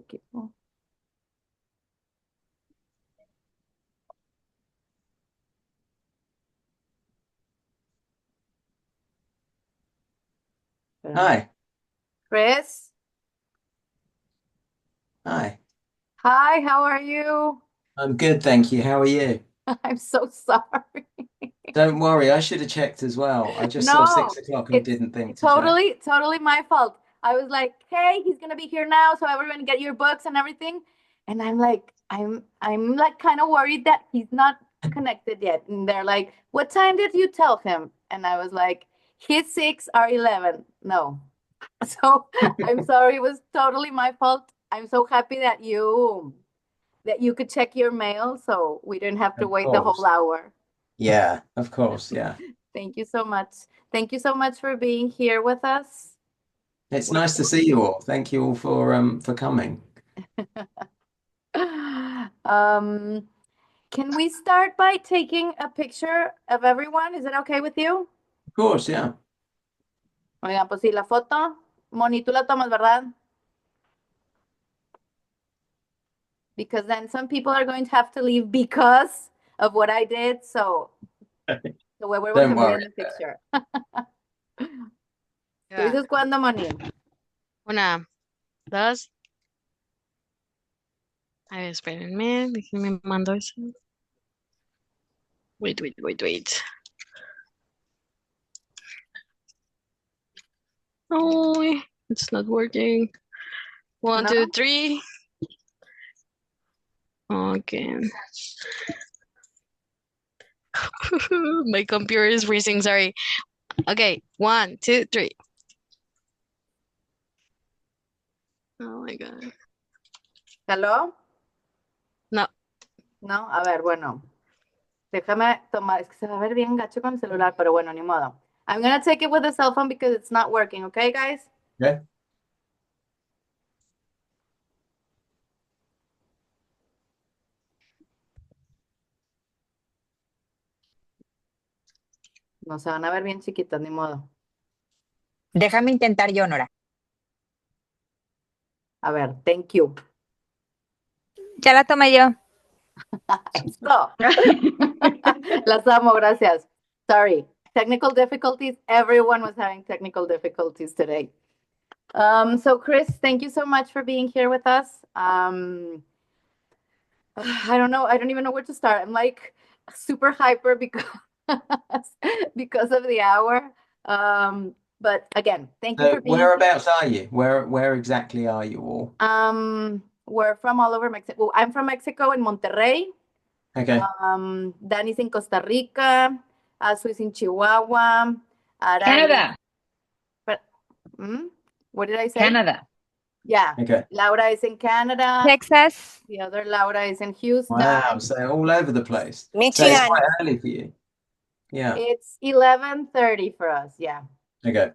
equipo. Hi. Chris? Hi. Hi, how are you? I'm good, thank you. How are you? I'm so sorry. Don't worry, I should have checked as well. I just saw No, 6 o'clock and it's didn't think to check. totally my fault. I was like, hey, he's gonna be here now, so everyone get your books and everything. And I'm like, I'm like kind of worried that he's not connected yet. And they're like, what time did you tell him? And I was like, his 6 are 11. No. So I'm sorry, it was totally my fault. I'm so happy that you could check your mail so we didn't have to Of wait the whole course. hour. Yeah, of course, yeah. Thank you so much. Thank you so much for being here with us. It's We- nice to see you all. Thank you all for coming. Um, can we start by taking a picture of everyone? Is it okay with you? Of course, yeah. Oigan, pues sí, la foto. Moni, tú la tomas, ¿verdad? Because then some people are going to have to leave because of what I did. So we vamos Don't a ver worry. en la picture. ¿Tú Ya. dices cuándo, Moni? Una, dos. A ver, espérenme, déjenme mando eso. Wait. Oh, it's not working. One, ¿No? two, three. Again. My computer is freezing, sorry. Okay, one, two, three. Oh my God. ¿Hello? No. No, a ver, bueno. Déjame tomar, es que se va a ver bien gacho con el celular, pero bueno, ni modo. I'm gonna take it with the cell phone because it's not working, okay, guys? Okay. No se van a ver bien chiquitos, ni modo. Déjame intentar yo, Nora. A ver, thank you. Ya la tomé yo. Esto. Las amo, gracias. Sorry. Technical difficulties. Everyone was having technical difficulties today. So Chris, thank you so much for being here with us. I don't know. I don't even know where to start. I'm like super hyper because because of the hour. But again, thank you So for being here. whereabouts are you? Where exactly are you all? We're from all over Mexico. Well, I'm from Mexico in Monterrey. Okay. Danny's in Costa Rica. Azu is in Chihuahua. Ara Canada. but, hmm? What did I say? Canada. Yeah. Okay. Laura is in Canada. Texas. The other Laura is in Houston. Wow, so all over the place. So it's Michigan. quite early for you. Yeah. It's 11:30 for us. Yeah. Okay.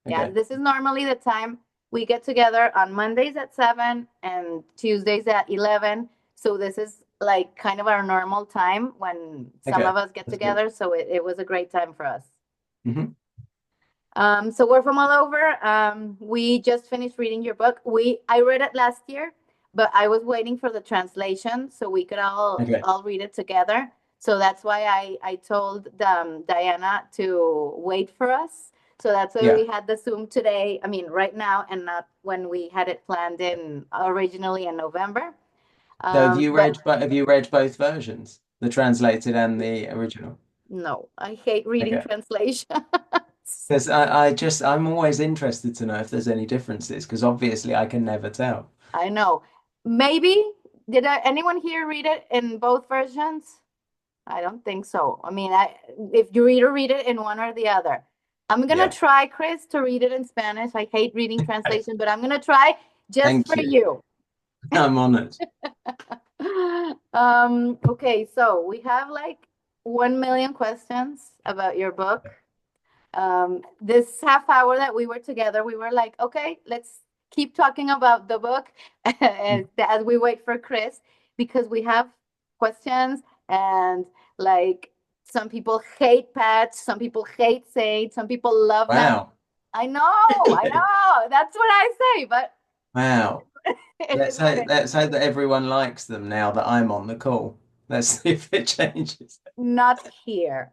Yeah. Okay. This is normally the time we get together on Mondays at 7 and Tuesdays at 11. So this is like kind of our normal time when some Okay. of us get That's good. together. So it was a great time for us. Mhm. So we're from all over. We just finished reading your book. I read it last year, but I was waiting for the translation so we could Okay. all read it together. So that's why I told Diana to wait for us. So that's why Yeah. we had the Zoom today. I mean, right now, and not when we had it planned in originally in November. So have you read both versions, the translated and the original? No, I hate reading Okay. translation. Because I'm always interested to know if there's any differences, because obviously I can never tell. I know. Maybe anyone here read it in both versions? I don't think so. I mean, if you read it in one or the other. I'm gonna Yeah. try, Chris, to read it in Spanish. I hate reading translation, but I'm gonna try just Thank for you. you. I'm honored. Okay, so we have like 1 million questions about your book. This half hour that we were together, we were like, okay, let's keep talking about the book as we wait for Chris, because we have questions and like some people hate Patch, some people hate Sage, some people love them. Wow. I know, that's what I say, but Wow. It is what it is. Let's hope that everyone likes them now that I'm on the call. Let's see if it changes. Not here.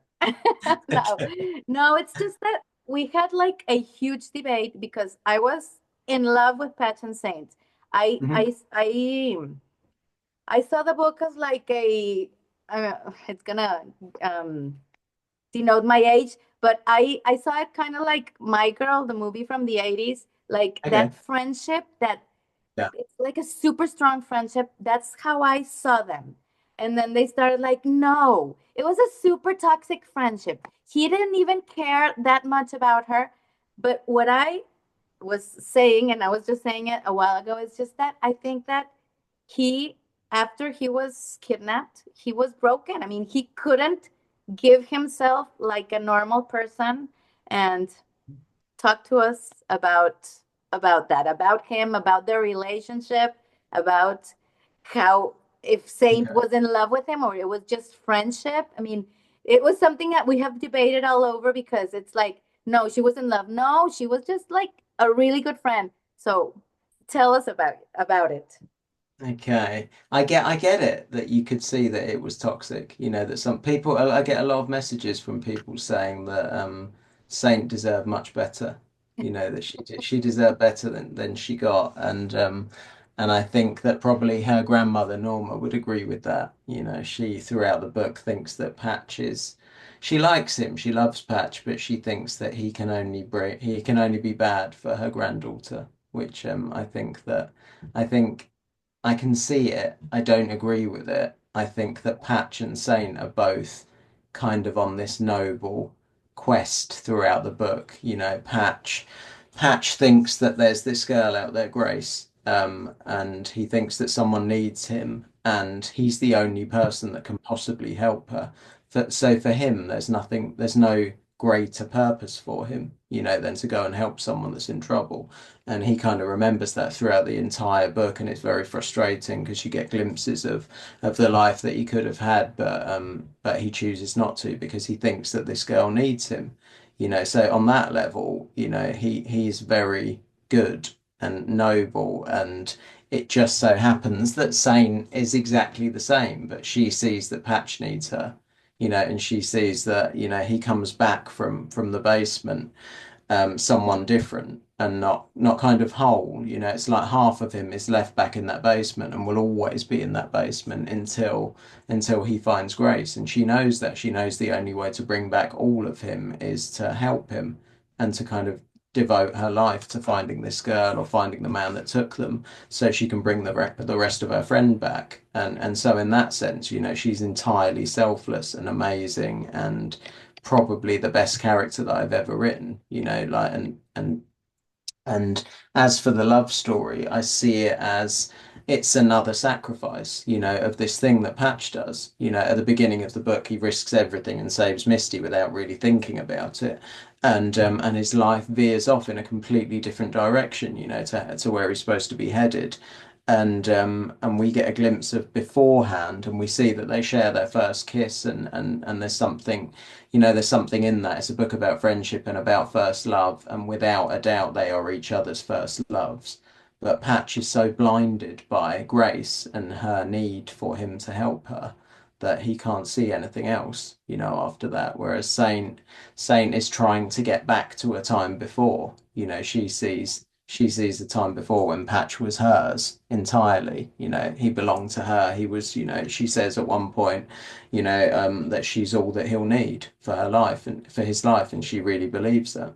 No, Okay. no, it's just that we had like a huge debate because I was in love with Patch and Saint. I Mhm. I I I saw the book as like it's gonna um denote my age, but I saw it kind of like My Girl, the movie from the 80s, like Okay. that friendship that Yeah. it's like a super strong friendship. That's how I saw them. And then they started like, no, it was a super toxic friendship. He didn't even care that much about her. But what I was saying, and I was just saying it a while ago, is just that I think that he, after he was kidnapped, he was broken. I mean, he couldn't give himself like a normal person and talk to us about that, about him, about their relationship, about how if Saint Okay. was in love with him or it was just friendship. I mean, it was something that we have debated all over because it's like, no, she was in love. No, she was just like a really good friend. So tell us about it. Okay. I get it that you could see that it was toxic. You know, that some people I get a lot of messages from people saying that Saint deserved much better. You know, that she deserved better than she got. And I think that probably her grandmother Norma would agree with that. You know, she throughout the book thinks that Patch is she likes him, she loves Patch, but she thinks that he can only be bad for her granddaughter, which I think I can see it. I don't agree with it. I think that Patch and Saint are both kind of on this noble quest throughout the book. You know, Patch thinks that there's this girl out there, Grace, and he thinks that someone needs him, and he's the only person that can possibly help her. So for him, there's no greater purpose for him, you know, than to go and help someone that's in trouble. And he kind of remembers that throughout the entire book, and it's very frustrating because you get glimpses of the life that he could have had, but he chooses not to because he thinks that this girl needs him. You know, so on that level, you know, he's very good and noble, and it just so happens that Sane is exactly the same, but she sees that Patch needs her, you know, and she sees that, you know, he comes back from the basement someone different and not kind of whole. You know, it's like half of him is left back in that basement and will always be in that basement until he finds Grace. And she knows that. She knows the only way to bring back all of him is to help him and to kind of devote her life to finding this girl or finding the man that took them so she can bring the rest of her friend back. And so in that sense, you know, she's entirely selfless and amazing and probably the best character that I've ever written, you know, like and as for the love story, I see it as it's another sacrifice, you know, of this thing that Patch does. You know, at the beginning of the book, he risks everything and saves Misty without really thinking about it. And his life veers off in a completely different direction, you know, to where he's supposed to be headed. And we get a glimpse of beforehand, and we see that they share their first kiss, and there's something, you know, there's something in that. It's a book about friendship and about first love, and without a doubt, they are each other's first loves. But Patch is so blinded by Grace and her need for him to help her that he can't see anything else, you know, after that. Whereas Saint is trying to get back to a time before, you know, she sees the time before when Patch was hers entirely. You know, he belonged to her. He was, you know, she says at one point, you know, that she's all that he'll need for her life and for his life, and she really believes that.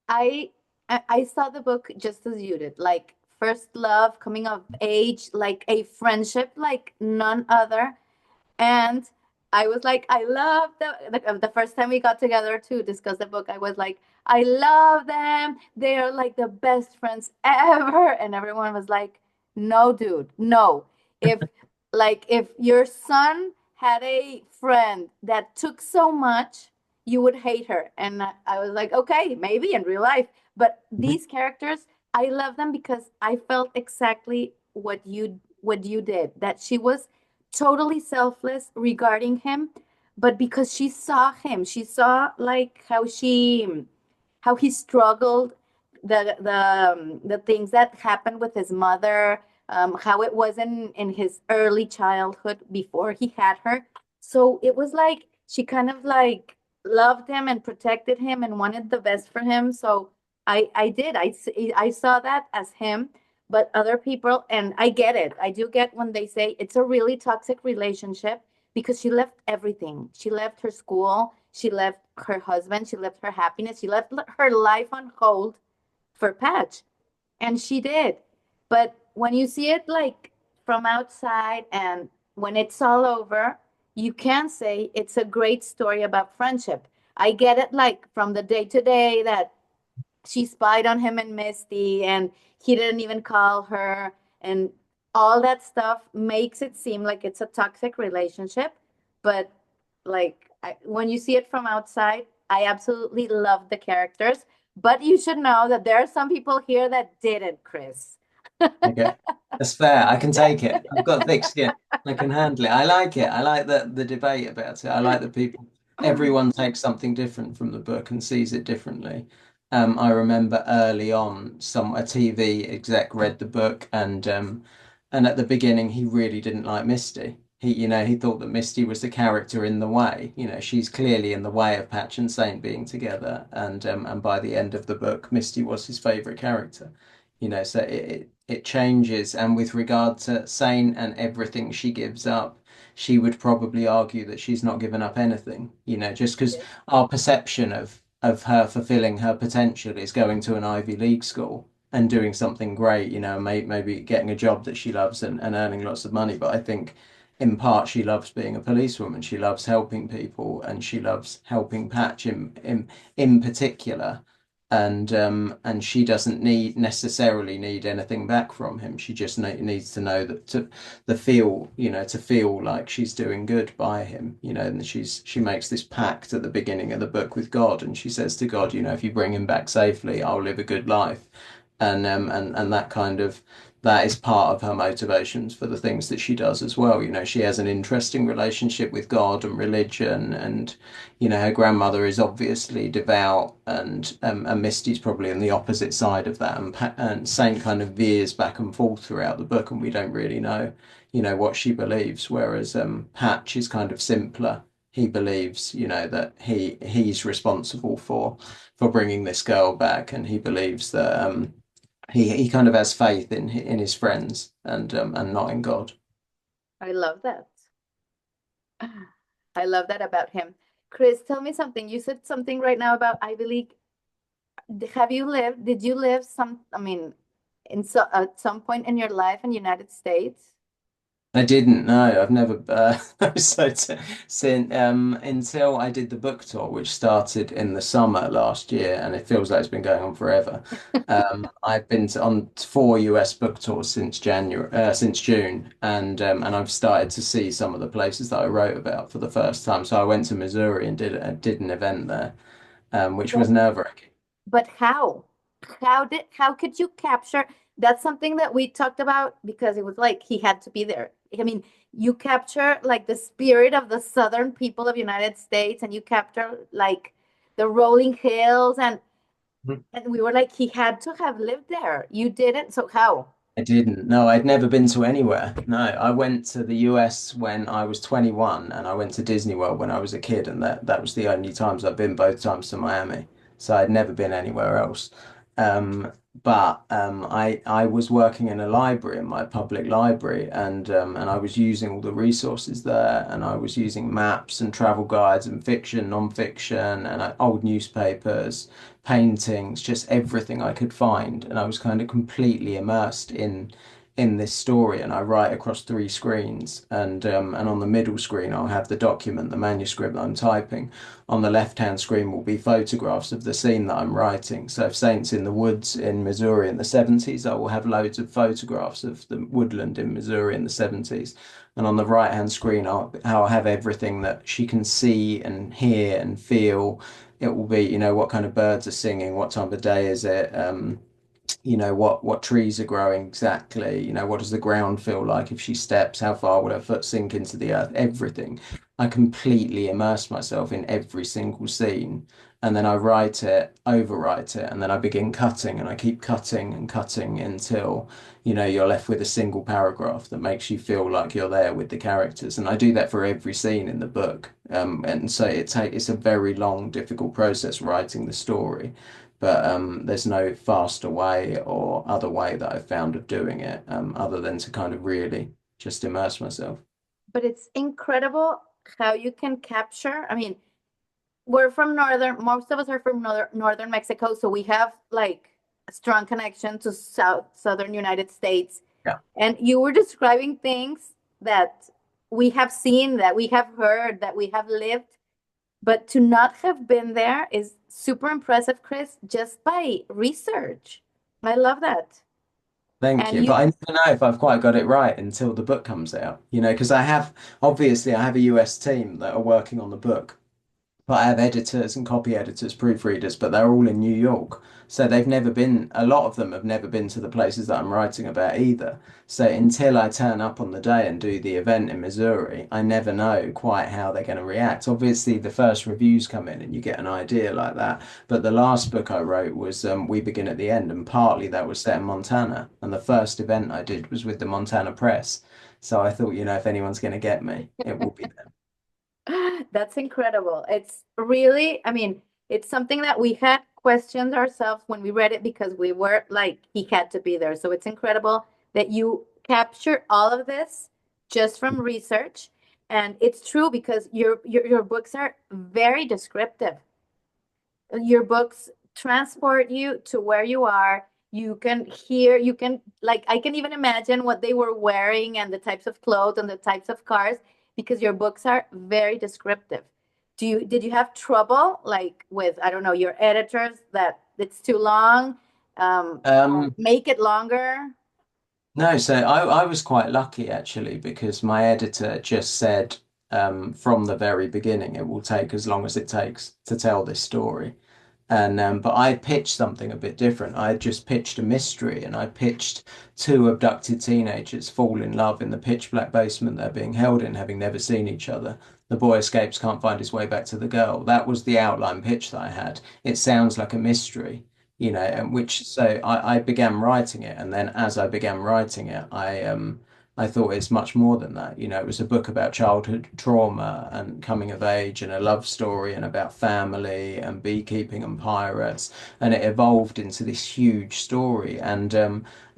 I I saw the book just as you did, like first love, coming of age, like a friendship like none other. And I was like, I love the first time we got together to discuss the book, I was like, I love them. They are like the best friends ever. And everyone was like, no, dude, no. If if your son had a friend that took so much, you would hate her. And I was like, okay, maybe in real life. But Mhm. these characters, I love them because I felt exactly what you did. That she was totally selfless regarding him, but because she saw him, she saw like how he struggled, the things that happened with his mother, how it was in his early childhood before he had her. So it was like she kind of like loved him and protected him and wanted the best for him. So I did. I saw that as him, but other people, and I get it. I do get when they say it's a really toxic relationship because she left everything. She left her school, she left her husband, she left her happiness, she left her life on hold for Patch. And she did. But when you see it like from outside and when it's all over, you can say it's a great story about friendship. I get it like from the day to day that she spied on him and Misty, and he didn't even call her, and all that stuff makes it seem like it's a toxic relationship. But like when you see it from outside, I absolutely love the characters. But you should know that there are some people here that didn't, Chris. Okay, that's fair. I can take it. I've got thick skin. I can handle it. I like it. I like the debate about it. I like that people, everyone takes something different from the book and sees it differently. I remember early on, a TV exec read the book, and at the beginning he really didn't like Misty. He thought that Misty was the character in the way. She's clearly in the way of Patch and Saint being together, and by the end of the book, Misty was his favorite character. So it changes. And with regard to Saint and everything she gives up, she would probably argue that she's not given up anything, just because our perception of her fulfilling her potential is going to an Ivy League school and doing something great, maybe getting a job that she loves and earning lots of money. But I think in part she loves being a policewoman. She loves helping people, and she loves helping Patch in particular. And she doesn't necessarily need anything back from him. She just needs to know that to feel like she's doing good by him, and she makes this pact at the beginning of the book with God, and she says to God, if you bring him back safely, I'll live a good life. And that is part of her motivations for the things that she does as well. She has an interesting relationship with God and religion, and her grandmother is obviously devout, and Misty's probably on the opposite side of that, and Saint kind of veers back and forth throughout the book, and we don't really know, what she believes. Whereas Patch is kind of simpler. He believes, that he's responsible for bringing this girl back, and he believes that he kind of has faith in his friends and not in God. I love that. I love that about him. Chris, tell me something. You said something right now about Ivy League. Did you live I mean, at some point in your life in the United States? I didn't know. I've never so since until I did the book tour, which started in the summer last year, and it feels like it's been going on forever. I've been on 4 US book tours since June, and I've started to see some of the places that I wrote about for the first time. So I went to Missouri and did an event there, which was nerve-wracking. But how? How could you capture that's something that we talked about because it was like he had to be there. I mean, you capture like the spirit of the southern people of United States and you capture like the rolling hills and we were like he had to have lived there. You didn't, so how? I didn't. No, I'd never been to anywhere. No, I went to the US when I was 21, and I went to Disney World when I was a kid, and that was the only times I've been, both times to Miami. So I'd never been anywhere else. Um, but I was working in a library, in my public library, and I was using all the resources there, and I was using maps and travel guides and fiction, non-fiction, and old newspapers, paintings, just everything I could find. And I was kind of completely immersed in this story. And I write across 3 screens, and on the middle screen I'll have the document, the manuscript that I'm typing. On the left-hand screen will be photographs of the scene that I'm writing. So if Saint's in the woods in Missouri in the 70s, I will have loads of photographs of the woodland in Missouri in the 70s. And on the right-hand screen, I'll have everything that she can see and hear and feel. It will be, what kind of birds are singing, what time of day is it, what trees are growing exactly, what does the ground feel like if she steps, how far will her foot sink into the earth, everything. I completely immerse myself in every single scene, and then I write it, overwrite it, and then I begin cutting, and I keep cutting and cutting until, you're left with a single paragraph that makes you feel like you're there with the characters. And I do that for every scene in the book. And so it's a very long, difficult process writing the story. But there's no faster way or other way that I've found of doing it, other than to kind of really just immerse myself. But it's incredible how you can capture. I mean, we're from most of us are from northern Mexico, so we have like a strong connection to southern United States. Yeah. And you were describing things that we have seen, that we have heard, that we have lived, but to not have been there is super impressive, Chris, just by research. I love that. Thank And you. But I never know if I've quite got it right until the book comes out, because obviously I have a US team that are working on the book. But I have editors and copy editors, proofreaders, but they're all in New York. So a lot of them have never been to the places that I'm writing about either. So until I turn up on the day and do the event in Missouri, I never know quite how they're going to react. Obviously, the first reviews come in and you get an idea like that. But the last book I wrote was We Begin at the End, and partly that was set in Montana. And the first event I did was with the Montana Press. So I thought, if anyone's going to get me, it will be them. that's incredible. It's really, I mean, it's something that we had questioned ourselves when we read it because we were like, he had to be there. So it's incredible that you capture all of this just from research. And it's true because your books are very descriptive. Your books transport you to where you are. You can hear, you can, like, I can even imagine what they were wearing and the types of clothes and the types of cars because your books are very descriptive. Did you have trouble like with, I don't know, your editors that it's too long? Um, Make it longer? No, so I was quite lucky actually because my editor just said from the very beginning it will take as long as it takes to tell this story. And but I pitched something a bit different. I just pitched a mystery, and I pitched two abducted teenagers fall in love in the pitch black basement they're being held in, having never seen each other. The boy escapes, can't find his way back to the girl. That was the outline pitch that I had. It sounds like a mystery, and which so I began writing it, and then as I began writing it, I thought it's much more than that. It was a book about childhood trauma and coming of age and a love story and about family and beekeeping and pirates. And it evolved into this huge story. And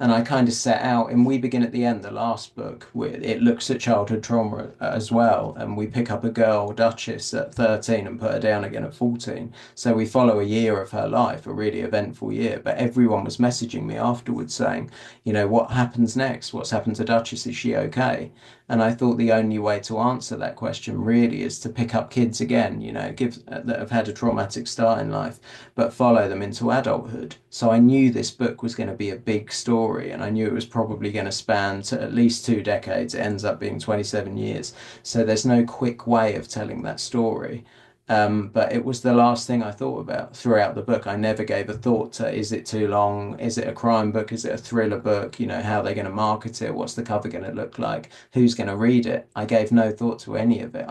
I kind of set out in We Begin at the End, the last book, it looks at childhood trauma as well. And we pick up a girl, Duchess, at 13 and put her down again at 14. So we follow a year of her life, a really eventful year. But everyone was messaging me afterwards saying, what happens next? What's happened to Duchess? Is she okay? And I thought the only way to answer that question really is to pick up kids again, give that have had a traumatic start in life, but follow them into adulthood. So I knew this book was going to be a big story, and I knew it was probably going to span to at least 2 decades. It ends up being 27 years. So there's no quick way of telling that story. But it was the last thing I thought about throughout the book. I never gave a thought to, is it too long? Is it a crime book? Is it a thriller book? How are they going to market it? What's the cover going to look like? Who's going to read it? I gave no thought to any of it.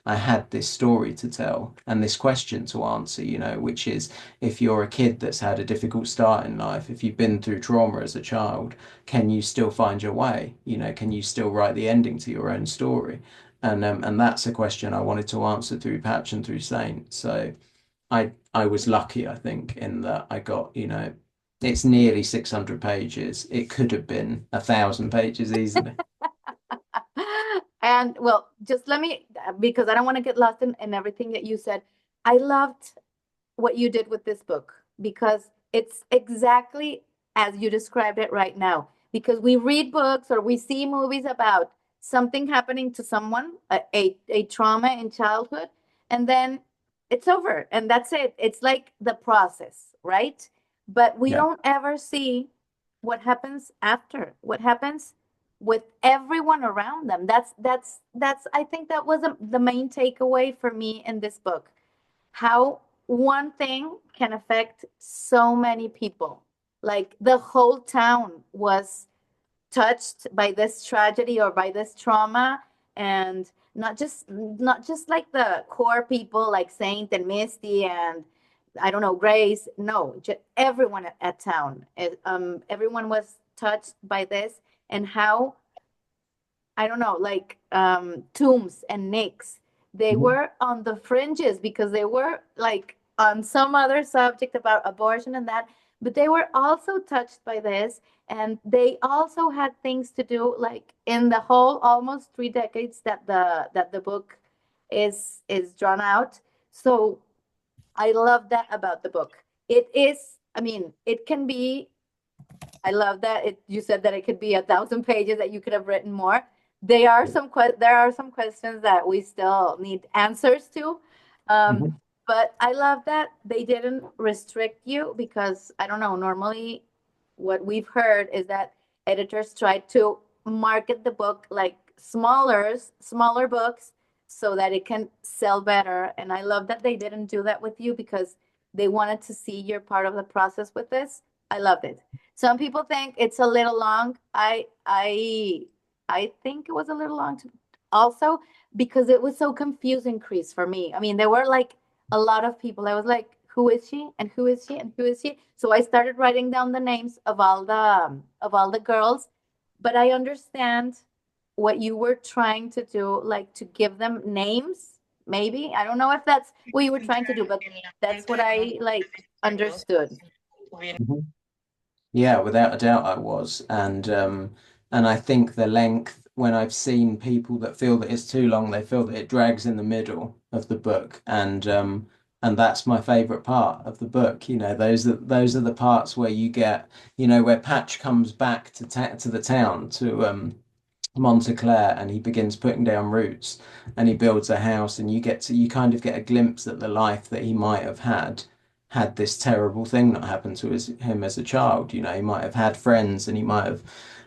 I had this story to tell and this question to answer, which is if you're a kid that's had a difficult start in life, if you've been through trauma as a child, can you still find your way? Can you still write the ending to your own story? And that's a question I wanted to answer through Patch and through Saint. So I was lucky, I think, in that I got, it's nearly 600 pages. It could have been 1,000 pages easily. And well, just let me, because I don't want to get lost in everything that you said. I loved what you did with this book because it's exactly as you described it right now. Because we read books or we see movies about something happening to someone, a trauma in childhood, and then it's over and that's it. It's like the process, right? But we Yeah. don't ever see what happens after, what happens with everyone around them. That's I think that was the main takeaway for me in this book. How one thing can affect so many people. Like the whole town was touched by this tragedy or by this trauma, and not just like the core people like Saint and Misty and I don't know, Grace. No, just everyone at town. Everyone was touched by this and how I don't know, like Toombs and Nicks. They Mhm. were on the fringes because they were like on some other subject about abortion and that, but they were also touched by this, and they also had things to do like in the whole almost 3 decades that the book is drawn out. So I love that about the book. It is, I mean, it can be I love that you said that it could be 1,000 pages that you could have written more. There are some questions that we still need answers to. Um, Mhm. but I love that they didn't restrict you because I don't know, normally what we've heard is that editors try to market the book like smaller books so that it can sell better. And I love that they didn't do that with you because they wanted to see you're part of the process with this. I loved it. Some people think it's a little long. I think it was a little long to, also because it was so confusing, Chris, for me. I mean, there were like a lot of people. I was like, who is she and who is she and who is she? So I started writing down the names of all the girls, but I understand what you were trying to do, like to give them names. Maybe I don't know if that's what you were trying to do, but that's what I like understood. Mhm. Yeah, without a doubt I was. And I think the length, when I've seen people that feel that it's too long, they feel that it drags in the middle of the book. And that's my favorite part of the book. You know, those are the parts where you get, where Patch comes back to the town to Monteclair, and he begins putting down roots, and he builds a house, and you kind of get a glimpse at the life that he might have had this terrible thing not happen to him as a child. He might have had friends, and he might have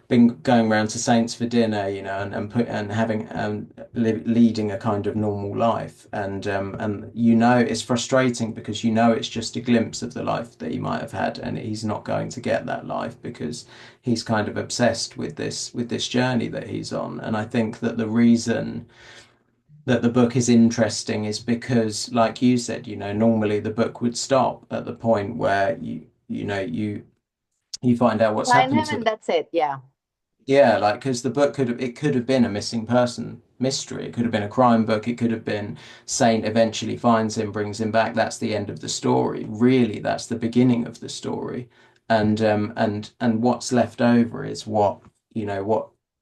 been going around to Saints for dinner, and having leading a kind of normal life. And it's frustrating because it's just a glimpse of the life that he might have had, and he's not going to get that life because he's kind of obsessed with this journey that he's on. And I think that the reason that the book is interesting is because, like you said, normally the book would stop at the point where you find out what's Find happened him to and him. that's it. Yeah. Yeah, like because the book could have been a missing person mystery. It could have been a crime book. It could have been Saint eventually finds him, brings him back. That's the end of the story. Really, that's the beginning of the story. And what's left over is what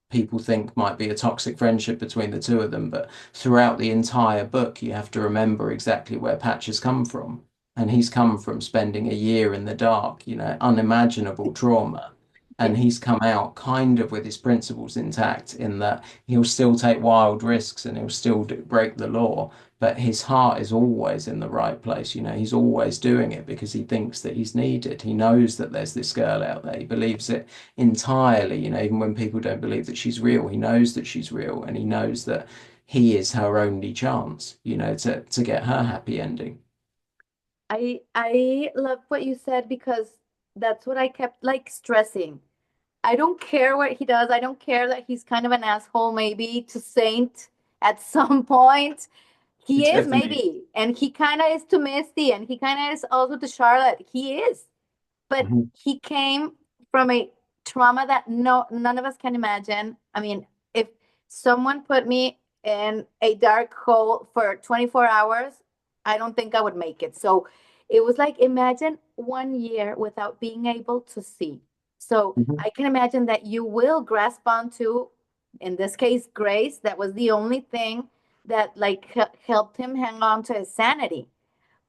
people think might be a toxic friendship between the two of them. But throughout the entire book, you have to remember exactly where Patch has come from. And he's come from spending a year in the dark, unimaginable trauma, Yeah. and he's come out kind of with his principles intact in that he'll still take wild risks and he'll still break the law, but his heart is always in the right place. He's always doing it because he thinks that he's needed. He knows that there's this girl out there. He believes it entirely, even when people don't believe that she's real. He knows that she's real, and he knows that he is her only chance, to get her happy ending. I love what you said because that's what I kept like stressing. I don't care what he does. I don't care that he's kind of an asshole maybe to Saint at some point. He is Definitely. maybe, and he kind of is to Misty, and he kind of is also to Charlotte. He is, but Mhm. he came from a trauma that none of us can imagine. I mean, if someone put me in a dark hole for 24 hours, I don't think I would make it. So it was like imagine 1 year without being able to see. So Mhm. I can imagine that you will grasp onto, in this case, Grace. That was the only thing that like helped him hang on to his sanity.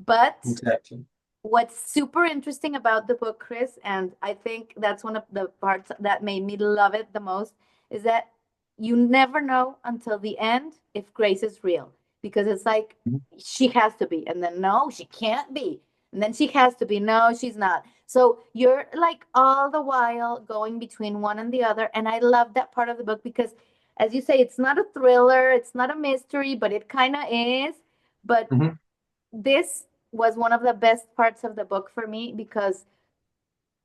But Exactly. what's super interesting about the book, Chris, and I think that's one of the parts that made me love it the most, is that you never know until the end if Grace is real. Because it's like Mhm. she has to be, and then no, she can't be. And then she has to be, no, she's not. So you're like all the while going between one and the other. And I love that part of the book because, as you say, it's not a thriller, it's not a mystery, but it kind of is. But Mhm. this was one of the best parts of the book for me because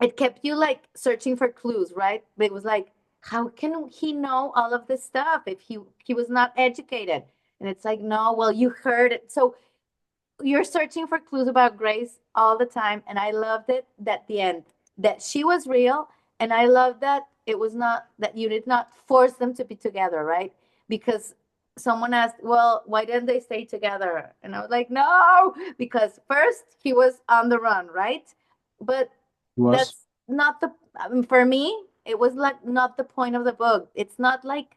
it kept you like searching for clues, right? It was like, how can he know all of this stuff if he was not educated? And it's like, no, well, you heard it. So you're searching for clues about Grace all the time, and I loved it that the end that she was real, and I love that it was not that you did not force them to be together, right? Because someone asked, well, why didn't they stay together? And I was like, no, because first he was on the run, right? But Was. that's not the for me it was like not the point of the book. It's not like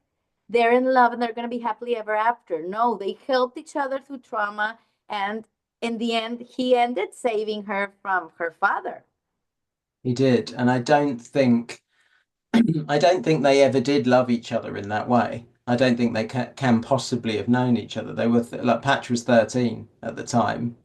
they're in love and they're going to be happily ever after. No, they helped each other through trauma, and in the end he ended saving her from her father. He did, and I don't think they ever did love each other in that way. I don't think they can possibly have known each other. They were like Patch was 13 at the time.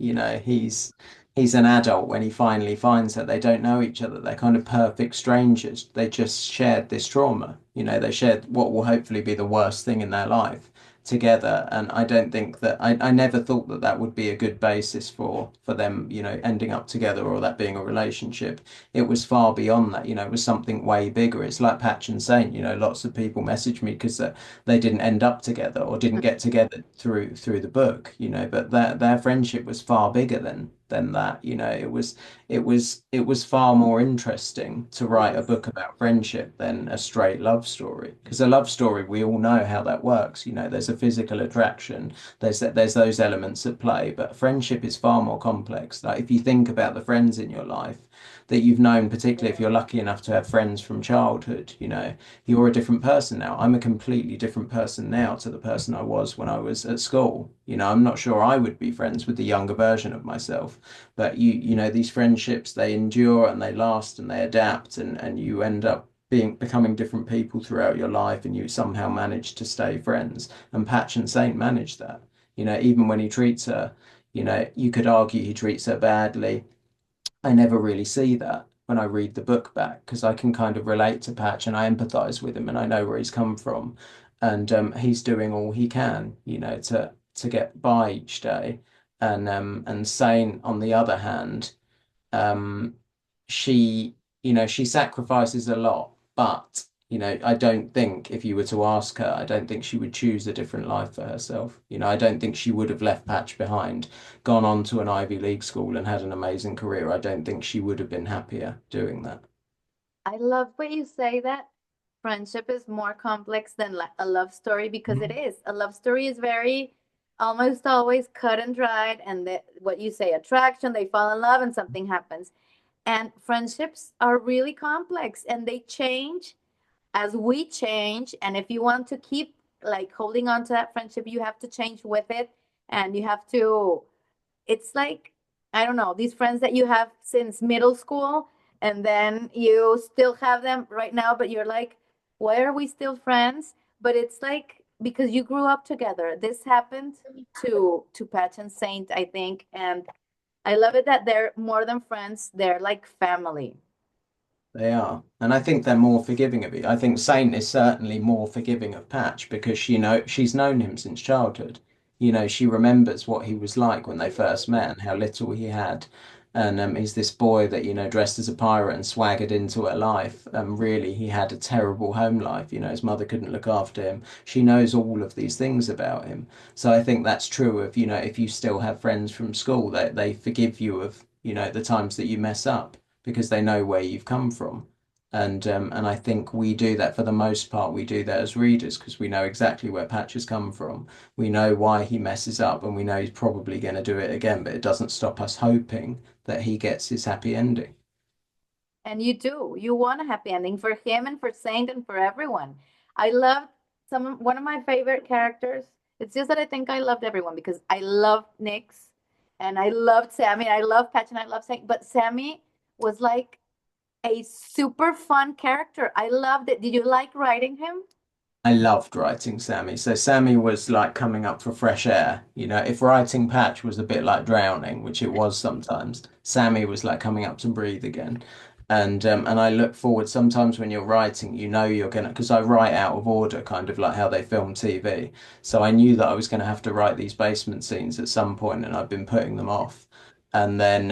He's an adult when he finally finds her. They don't know each other. They're kind of perfect strangers. They just shared this trauma. They shared what will hopefully be the worst thing in their life together. And I don't think that I never thought that that would be a good basis for them, ending up together or that being a relationship. It was far beyond that. It was something way bigger. It's like Patch and Saint. Lots of people message me because they didn't end up together or didn't get together through the book. But their friendship was far bigger than that. It was far more interesting to write a Yes. book about friendship than a straight love story. Because a love story, we all know how that works. There's a physical attraction, there's those elements at play, but friendship is far more complex. Like if you think about the friends in your life that you've known, particularly if you're lucky enough to have friends from childhood, you're a different person now. I'm a completely different person now to the person I was when I was at school. I'm not sure I would be friends with the younger version of myself, but these friendships, they endure and they last and they adapt, and you end up becoming different people throughout your life, and you somehow manage to stay friends. And Patch and Saint manage that. Even when he treats her, you could argue he treats her badly. I never really see that when I read the book back because I can kind of relate to Patch and I empathize with him and I know where he's come from. And he's doing all he can, to get by each day. And Sane, on the other hand, um, she, she sacrifices a lot, but, I don't think if you were to ask her, I don't think she would choose a different life for herself. I don't think she would have left Patch behind, gone on to an Ivy League school and had an amazing career. I don't think she would have been happier doing that. I love what you say that friendship is more complex than a love story, because it is. A love story is very almost always cut and dried, and what you say, attraction, they fall in love and something happens. And friendships are really complex and they change as we change. And if you want to keep like holding on to that friendship, you have to change with it, and you have to, it's like, I don't know, these friends that you have since middle school, and then you still have them right now, but you're like, why are we still friends? But it's like because you grew up together. This happened to Patch and Saint, I think, and I love it that they're more than friends, they're like family. They are. And I think they're more forgiving of it. I think Saint is certainly more forgiving of Patch because she's known him since childhood. She remembers what he was like when they first met and how little he had. And he's this boy that, dressed as a pirate and swaggered into her life. Really, he had a terrible home life. His mother couldn't look after him. She knows all of these things about him. So I think that's true of, if you still have friends from school, they forgive you of, the times that you mess up because they know where you've come from. And I think we do that for the most part. We do that as readers because we know exactly where Patch has come from. We know why he messes up, and we know he's probably going to do it again. But it doesn't stop us hoping that he gets his happy ending. And you do. You want a happy ending for him and for Saint and for everyone. I loved one of my favorite characters. It's just that I think I loved everyone because I loved Nyx and I loved Sammy. I love Patch and I love Saint. But Sammy was like a super fun character. I loved it. Did you like writing him? I loved writing Sammy. So Sammy was like coming up for fresh air. If writing Patch was a bit like drowning, which it was sometimes, Sammy was like coming up to breathe again. And I look forward sometimes when you're writing, you're gonna, because I write out of order, kind of like how they film TV. So I knew that I was gonna have to write these basement scenes at some point, and I've been putting them off. And then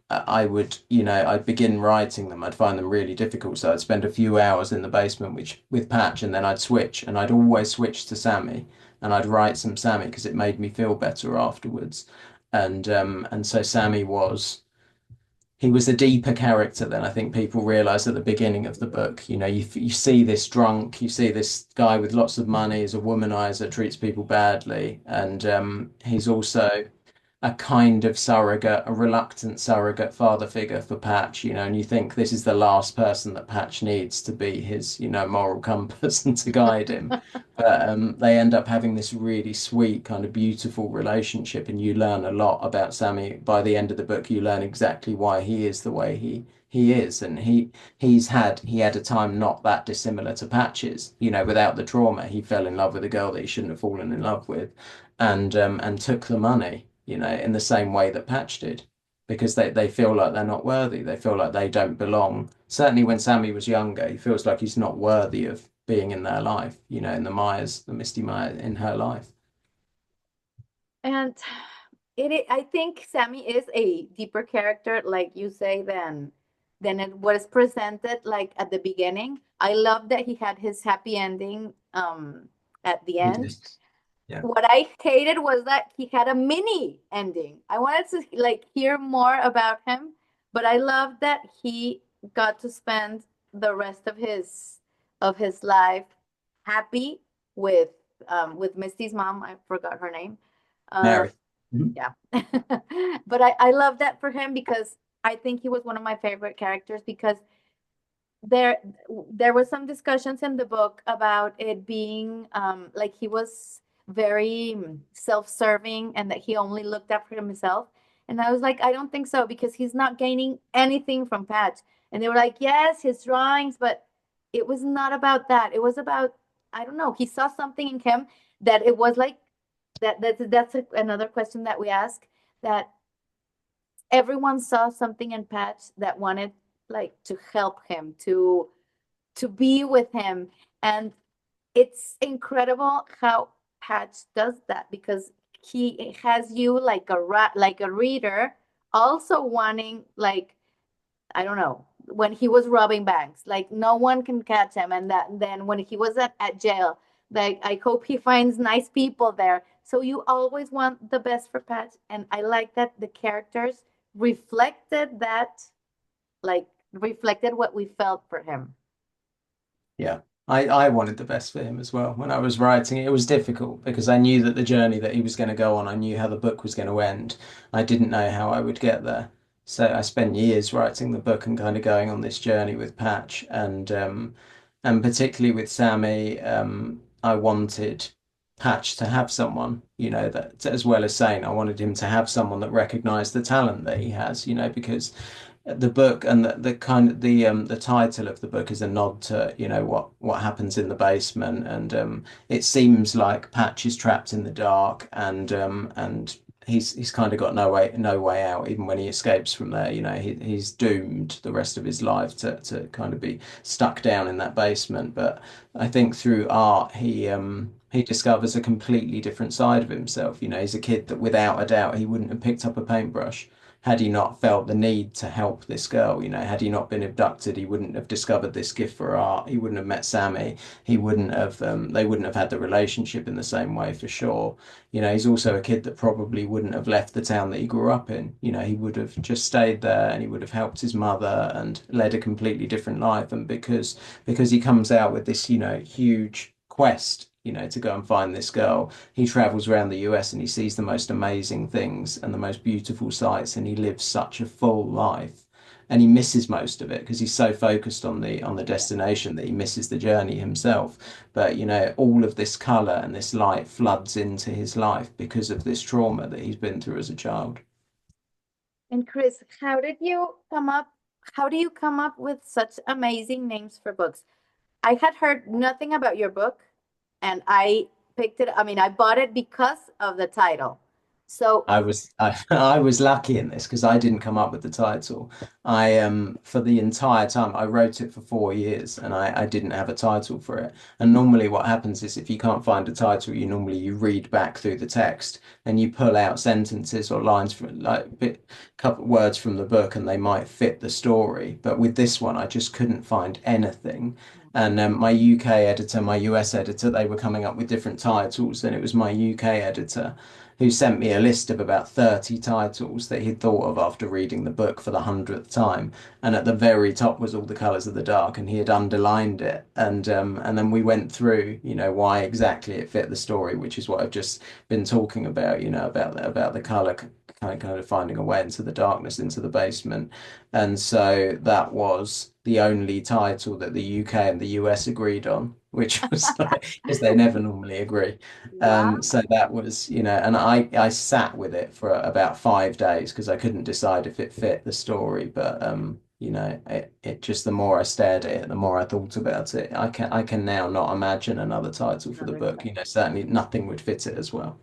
I would, I'd begin writing them. I'd find them really difficult. So I'd spend a few hours in the basement with Patch, and then I'd switch, and I'd always switch to Sammy and I'd write some Sammy because it made me feel better afterwards. And so Sammy was he was a deeper character than I think people realize at the beginning of the book. You know, you see this drunk, you see this guy with lots of money, is a womanizer, treats people badly, and he's also a kind of surrogate, a reluctant surrogate father figure for Patch, you know, and you think this is the last person that Patch needs to be his, you know, moral compass and to guide him. But they end up having this really sweet, kind of beautiful relationship, and you learn a lot about Sammy. By the end of the book, you learn exactly why he is the way he is, and he had a time not that dissimilar to Patch's. You know, without the trauma, he fell in love with a girl that he shouldn't have fallen in love with, and took the money, you know, in the same way that Patch did, because they feel like they're not worthy. They feel like they don't belong. Certainly when Sammy was younger, he feels like he's not worthy of being in their life, you know, in the Misty Myers in her life. And I think Sammy is a deeper character, like you say, than it was presented like at the beginning. I love that he had his happy ending at the He end. did. Yeah. What I hated was that he had a mini ending. I wanted to like hear more about him, but I love that he got to spend the rest of his life happy with Misty's mom. I forgot her name. Mary. Mhm. Yeah. But I love that for him because I think he was one of my favorite characters because there there was some discussions in the book about it being like he was very self-serving and that he only looked out for himself. And I was like, I don't think so because he's not gaining anything from Patch. And they were like, yes, his drawings, but it was not about that. It was about, I don't know, he saw something in him that it was like another question that we ask, that everyone saw something in Patch that wanted like to help him to be with him. And it's incredible how Patch does that because he has you like like a reader also wanting, like, I don't know, when he was robbing banks, like no one can catch him. And that then when he was at jail, like I hope he finds nice people there. So you always want the best for Patch. And I like that the characters reflected that, like reflected what we felt for him. Yeah. I wanted the best for him as well. When I was writing it, it was difficult because I knew that the journey that he was going to go on, I knew how the book was going to end. I didn't know how I would get there. So I spent years writing the book and kind of going on this journey with Patch, and particularly with Sammy, I wanted Patch to have someone, you know, that as well as saying I wanted him to have someone that recognized the talent that he has, you know, because the book and the kind of the title of the book is a nod to, you know, what happens in the basement, and it seems like Patch is trapped in the dark, and he's kind of got no way out. Even when he escapes from there, you know, he's doomed the rest of his life to kind of be stuck down in that basement. But I think through art he discovers a completely different side of himself. You know, he's a kid that without a doubt he wouldn't have picked up a paintbrush had he not felt the need to help this girl. You know, had he not been abducted, he wouldn't have discovered this gift for art. He wouldn't have met Sammy. He wouldn't have, they wouldn't have had the relationship in the same way for sure. You know, he's also a kid that probably wouldn't have left the town that he grew up in. You know, he would have just stayed there and he would have helped his mother and led a completely different life. And because he comes out with this, you know, huge quest, you know, to go and find this girl. He travels around the US and he sees the most amazing things and the most beautiful sights, and he lives such a full life. And he misses most of it because he's so focused on the destination that he misses the journey himself. But you know, all of this color and this light floods into his life because of this trauma that he's been through as a child. And Chris, how do you come up with such amazing names for books? I had heard nothing about your book and I picked it. I mean, I bought it because of the title. So, I was lucky in this because I didn't come up with the title. I for the entire time I wrote it for 4 years and I didn't have a title for it. And normally what happens is if you can't find a title, you read back through the text and you pull out sentences or lines from like couple words from the book and they might fit the story. But with this one I just couldn't find anything. And my UK editor, my US editor, they were coming up with different titles, and it was my UK editor who sent me a list of about 30 titles that he'd thought of after reading the book for the 100th time. And at the very top was All the Colours of the Dark, and he had underlined it. And then we went through, why exactly it fit the story, which is what I've just been talking about, about the colour kind of finding a way into the darkness, into the basement. And so that was the only title that the UK and the US agreed on, which was like, because they never normally agree. Wow. So that was, and I sat with it for about 5 days because I couldn't decide if it fit the story. But it just the more I stared at it, the more I thought about it. I can now not imagine another title for the Another book. title. Certainly nothing would fit it as well.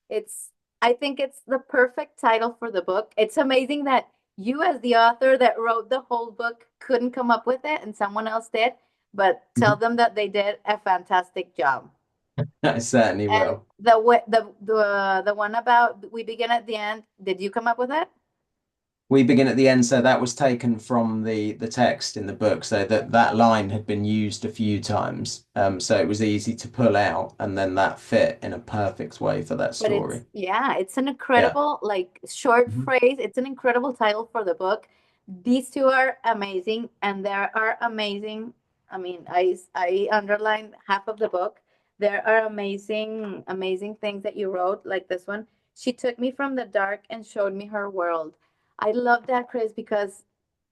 It's, I think it's the perfect title for the book. It's amazing that you, as the author that wrote the whole book, couldn't come up with it and someone else did, but tell them that they did a fantastic job. I certainly And will. the one about We Begin at the End, did you come up with it? We begin at the end, so that was taken from the text in the book, so that line had been used a few times, so it was easy to pull out, and then that fit in a perfect way for that But it's, story. yeah, it's an Yeah. incredible, like, short Mhm. phrase. It's an incredible title for the book. These two are amazing, and there are amazing. I mean, I underlined half of the book. There are amazing, amazing things that you wrote, like this one. She took me from the dark and showed me her world. I love that, Chris, because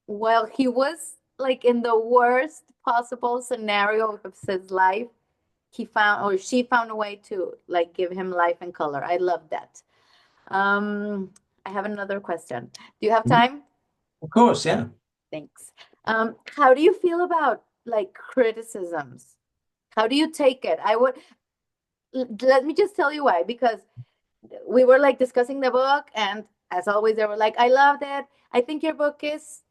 while he was like in the worst possible scenario of his life, he found, or she found a way to like give him life and color. I love that. Um, I have another question. Do you have Mhm. time? Of course, yeah. Thanks. How do you feel about like criticisms? How do you take it? Let me just tell you why, because we were like discussing the book, and as always, they were like, I loved it. I think your book is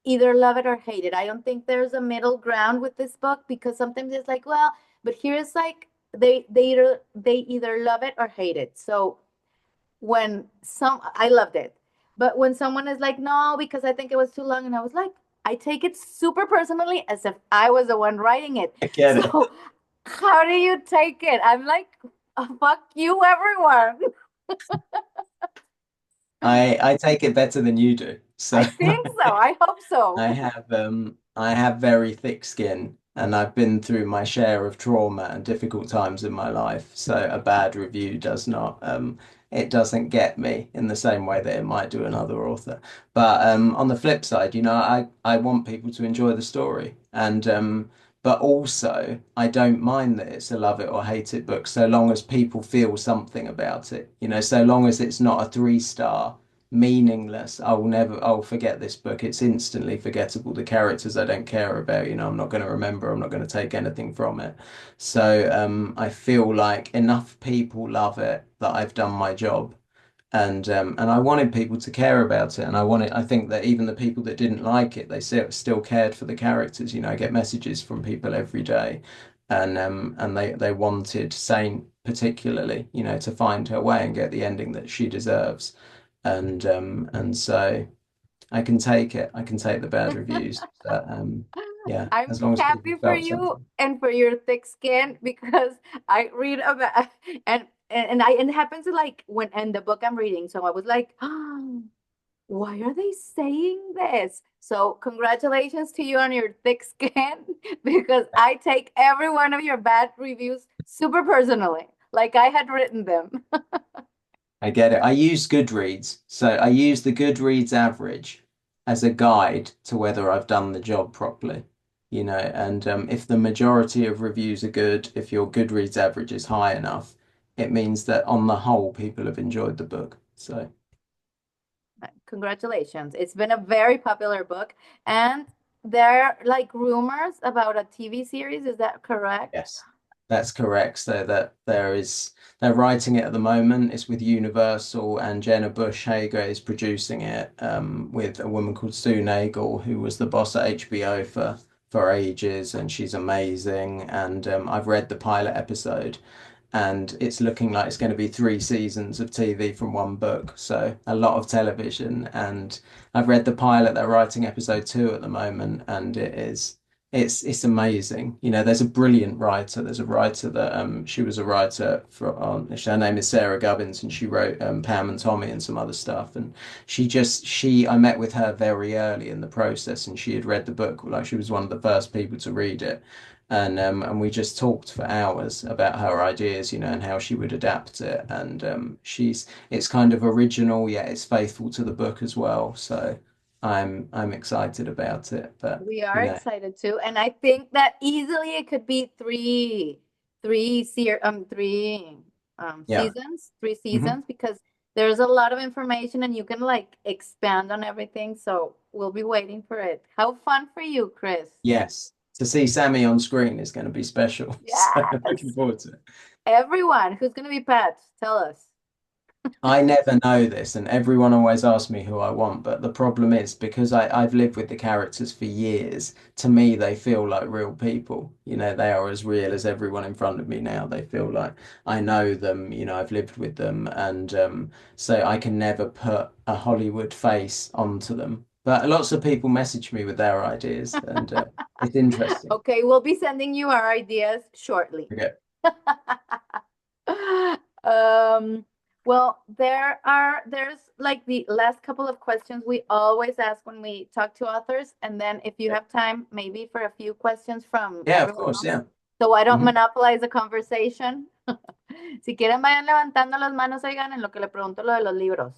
either love it or hate it. I don't think there's a middle ground with this book, because sometimes it's like, well, but here's like they either love it or hate it. So when some I loved it, but when someone is like, no, because I think it was too long, and I was like, I take it super personally as if I was the one writing it. I get it. So how do you take it? I'm like, oh, fuck you, everyone. I take it better than you do. So I think so. I hope so. I have very thick skin, and I've been through my share of trauma and difficult times in my life. So a bad review it doesn't get me in the same way that it might do another author. But on the flip side, I want people to enjoy the story, and but also I don't mind that it's a love it or hate it book, so long as people feel something about it. So long as it's not a 3 star meaningless. I'll forget this book. It's instantly forgettable. The characters I don't care about, I'm not going to remember, I'm not going to take anything from it. So I feel like enough people love it that I've done my job. And I wanted people to care about it. And I think that even the people that didn't like it, they still cared for the characters. I get messages from people every day. And they wanted Saint particularly, to find her way and get the ending that she deserves. And so I can take it. I can take the bad reviews. But yeah, I'm as long as people happy for felt you something. and for your thick skin, because I read about and it happens to like when in the book I'm reading. So I was like, oh, why are they saying this? So congratulations to you on your thick skin, because I take every one of your bad reviews super personally, like I had written them. I get it. I use Goodreads. So I use the Goodreads average as a guide to whether I've done the job properly. And if the majority of reviews are good, if your Goodreads average is high enough, it means that on the whole, people have enjoyed the book. So Congratulations. It's been a very popular book, and there are like rumors about a TV series. Is that correct? yes, that's correct. So they're writing it at the moment. It's with Universal, and Jenna Bush Hager is producing it with a woman called Sue Nagel, who was the boss at HBO for ages, and she's amazing. And I've read the pilot episode, and it's looking like it's going to be 3 seasons of TV from one book. So a lot of television. And I've read the pilot. They're writing episode 2 at the moment, and It's amazing. You know, there's a brilliant writer. There's a writer that she was a writer for her name is Sarah Gubbins, and she wrote Pam and Tommy and some other stuff. And she I met with her very early in the process, and she had read the book. Like she was one of the first people to read it. And we just talked for hours about her ideas, you know, and how she would adapt it. And it's kind of original, yet it's faithful to the book as well. So I'm excited about it. But We you are know, excited too, and I think that easily it could be three yeah. three Hmm. seasons, because there's a lot of information and you can like expand on everything. So we'll be waiting for it. How fun for you, Chris. Yes. To see Sammy on screen is going to be special. So looking Yes. forward to it. Everyone who's gonna be Pat, tell us. I never know this, and everyone always asks me who I want. But the problem is because I've lived with the characters for years, to me, they feel like real people. You know, they are as real as everyone in front of me now. They feel like I know them, you know, I've lived with them. And so I can never put a Hollywood face onto them. But lots of people message me with their ideas, and it's interesting. Okay, we'll be sending you our ideas shortly. Okay. Um, well, there's like the last couple of questions we always ask when we talk to authors, and then if you have time, maybe for a few questions from Yeah, of everyone course. else, Yeah. so I don't Hmm. monopolize the conversation. Si quieren, vayan levantando las manos, oigan, en lo que le pregunto lo de los libros.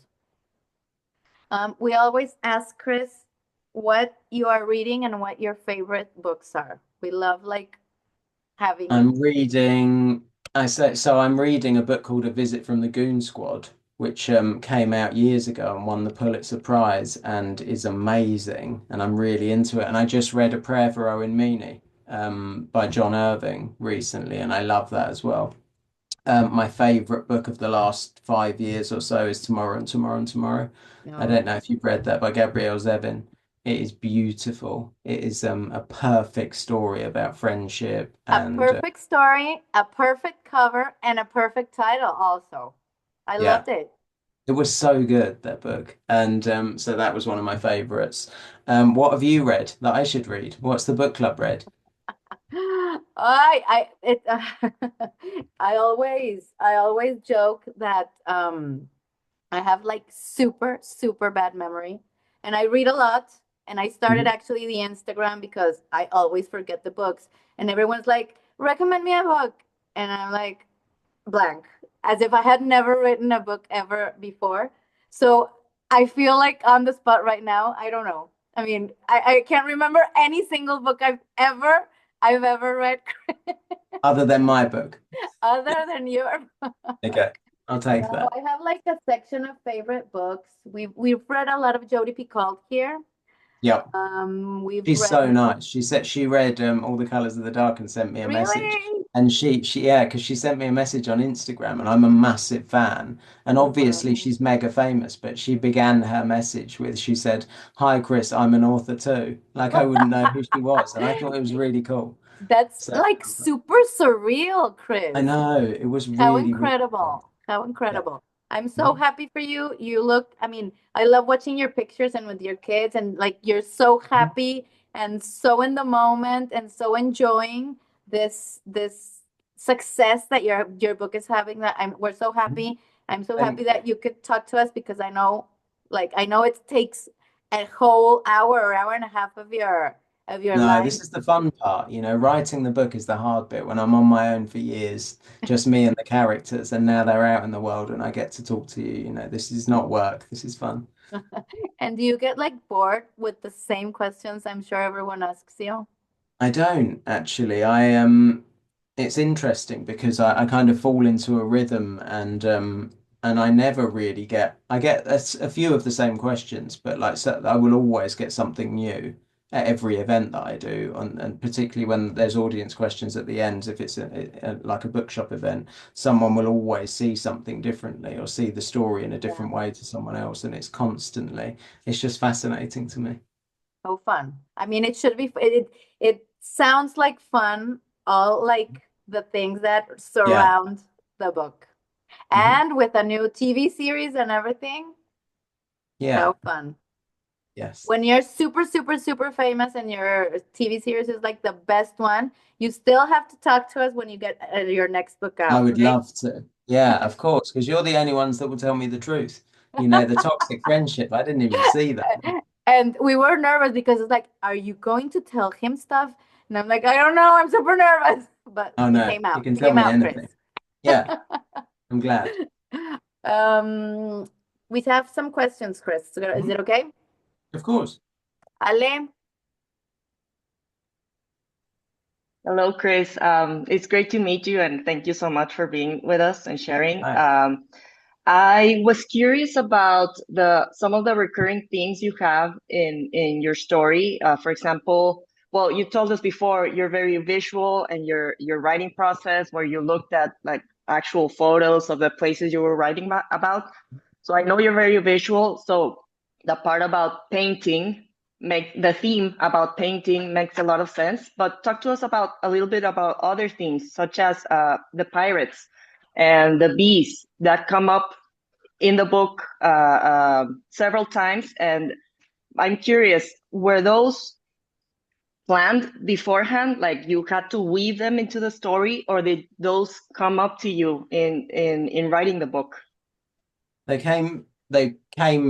We always ask Chris what you are reading and what your favorite books are. We love like having. I'm reading. I'm reading a book called A Visit from the Goon Squad, which came out years ago and won the Pulitzer Prize and is amazing. And I'm really into it. And I just read A Prayer for Owen Meany by John Irving recently, and I love that as well. My favorite book of the last 5 years or so is Tomorrow and Tomorrow and Tomorrow. I No. don't know if you've read that by Gabrielle Zevin. It is beautiful. It is a perfect story about friendship A and perfect story, a perfect cover, and a perfect title also. I yeah, loved it. it was so good, that book. And so that was one of my favorites. What have you read that I should read? What's the book club read? I it I always joke that I have like super, super bad memory, and I read a lot. And I started Mhm. actually the Instagram because I always forget the books. And everyone's like, recommend me a book. And I'm like, blank, as if I had never written a book ever before. So I feel like on the spot right now, I don't know. I mean, I can't remember any single book I've ever read Other than my book. other than your. Okay, I'll take No, that. I have like a section of favorite books. We've read a lot of Jodi Picoult here. Yep. We've She's read. so nice. She said she read All the Colors of the Dark and sent me a message. Really? And yeah, because she sent me a message on Instagram and I'm a massive fan. And obviously Wow. she's mega famous, but she began her message with, she said, "Hi Chris, I'm an author too." Like I wouldn't know who she was. And I thought it was really cool. That's So like super surreal, I Chris. know it was How really, really fun. incredible. How Yeah. incredible. I'm so Mhm. happy for you. You look, I mean, I love watching your pictures and with your kids, and like you're so Mhm. happy and so in the moment and so enjoying this success that your book is having, that we're so Mhm. happy. I'm so happy Thank that you could talk to us, because I know it takes a whole hour or hour and a half of your No, life. this is the fun part. You know, writing the book is the hard bit when I'm on my own for years, just me and the characters, and now they're out in the world and I get to talk to you. You know, this is not work. This is fun. And do you get like bored with the same questions I'm sure everyone asks you? I don't actually. It's interesting because I kind of fall into a rhythm and I never really I get a few of the same questions, but like so I will always get something new at every event that I do, and particularly when there's audience questions at the end, if it's like a bookshop event, someone will always see something differently or see the story in a different Yeah. way to someone else, and it's just fascinating to me. So fun. I mean, it should be, it sounds like fun, all like the things that Yeah. surround the book. Hmm. And with a new TV series and everything, Yeah. how fun. Yes. When you're super, super, super famous and your TV series is like the best one, you still have to talk to us when you get your next book I out, would okay? love to. Yeah, of course, because you're the only ones that will tell me the truth. The toxic friendship. I didn't even see that. And we were nervous because it's like, are you going to tell him stuff? And I'm like, I don't know, I'm super nervous. But Oh it no, came you out. can It tell came me out, Chris. anything. Yeah, I'm glad. Um, we have some questions, Chris. Is Mhm. it okay? Of course. Ale, Hello, Chris. It's great to meet you, and thank you so much for being with us and sharing. Hi. I was curious about some of the recurring themes you have in your story. For example, well, you told us before you're very visual, and your writing process where you looked at like actual photos of the places you were writing about. So I know you're very visual. So the part about painting make the theme about painting makes a lot of sense. But talk to us about a little bit about other things, such as the pirates and the bees that come up in the book several times. And I'm curious, were those planned beforehand? Like you had to weave them into the story, or did those come up to you in writing the book? They came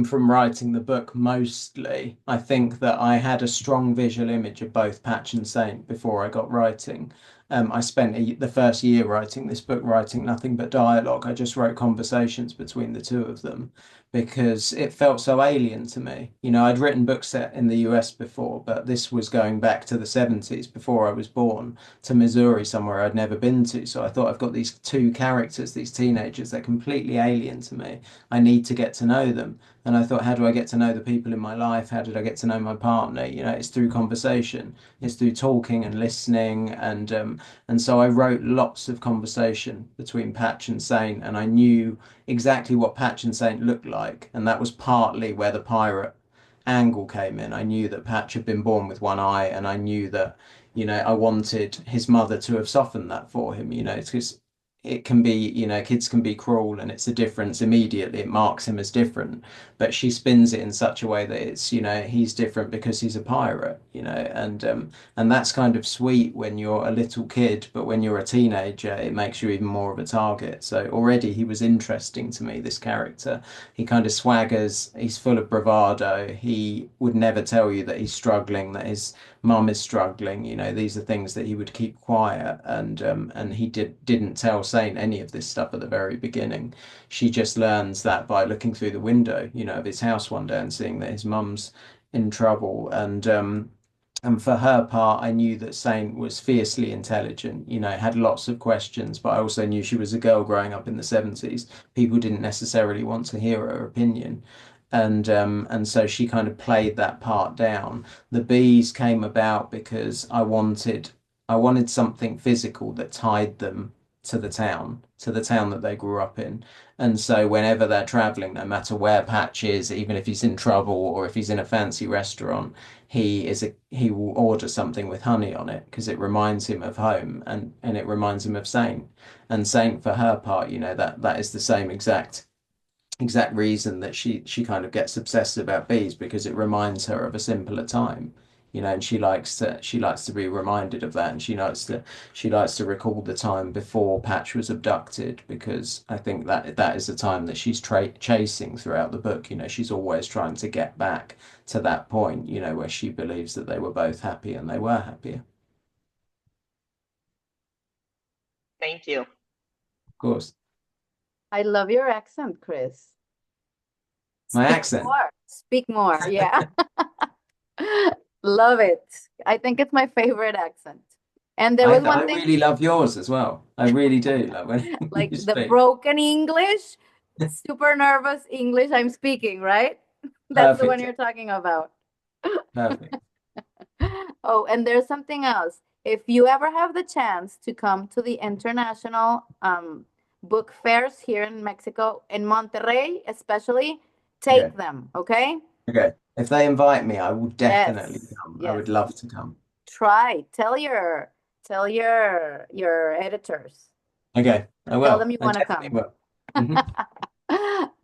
from writing the book mostly. I think that I had a strong visual image of both Patch and Saint before I got writing. I spent the first year writing this book, writing nothing but dialogue. I just wrote conversations between the two of them because it felt so alien to me. I'd written books set in the US before, but this was going back to the 70s before I was born, to Missouri, somewhere I'd never been to. So I thought I've got these two characters, these teenagers, they're completely alien to me. I need to get to know them. And I thought, how do I get to know the people in my life? How did I get to know my partner? It's through conversation, it's through talking and listening, and so I wrote lots of conversation between Patch and Saint, and I knew exactly what Patch and Saint looked like, and that was partly where the pirate angle came in. I knew that Patch had been born with one eye, and I knew that, I wanted his mother to have softened that for him. It's because it can be, kids can be cruel, and it's a difference immediately. It marks him as different, but she spins it in such a way that it's, he's different because he's a pirate, and that's kind of sweet when you're a little kid, but when you're a teenager, it makes you even more of a target. So already he was interesting to me, this character. He kind of swaggers, he's full of bravado. He would never tell you that he's struggling, that his mum is struggling. These are things that he would keep quiet, and he didn't tell Saint any of this stuff at the very beginning. She just learns that by looking through the window, of his house one day and seeing that his mum's in trouble. And for her part, I knew that Saint was fiercely intelligent, had lots of questions, but I also knew she was a girl growing up in the 70s. People didn't necessarily want to hear her opinion. And so she kind of played that part down. The bees came about because I wanted something physical that tied them to the town that they grew up in. And so whenever they're traveling, no matter where Patch is, even if he's in trouble or if he's in a fancy restaurant, he will order something with honey on it because it reminds him of home, and it reminds him of Saint. And Saint, for her part, that is the same exact reason that she kind of gets obsessed about bees, because it reminds her of a simpler time. And she likes to be reminded of that, and she likes to recall the time before Patch was abducted, because I think that is the time that she's chasing throughout the book. She's always trying to get back to that point, where she believes that they were both happy and they were happier. Thank you. Of course. I love your accent, Chris. My Speak accent. more. Speak more. Yeah. Love it. I think it's my favorite accent. And there I was one I thing, really love yours as well. I really do. Like when like you the speak. broken English, super nervous English I'm speaking, right? That's the one Perfect. you're talking about. Perfect. Oh, and there's something else. If you ever have the chance to come to the international book fairs here in Mexico, in Monterrey especially, Okay. take them, okay? Okay. If they invite me, I will definitely Yes, come. I yes. would love to come. Try. Tell your editors. Okay, I Tell will. them you I want to definitely come. will.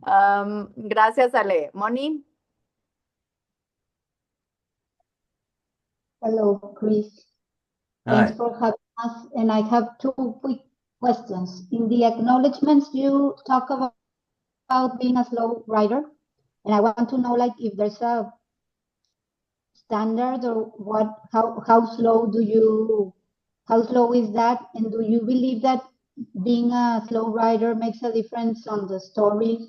Mhm. Gracias, Ale. Moni? Hello, Chris. Hi. Thanks for having us. And I have two quick questions. In the acknowledgements, you talk about being a slow writer, and I want to know, like, if there's a standard or how slow is that? And do you believe that being a slow writer makes a difference on the story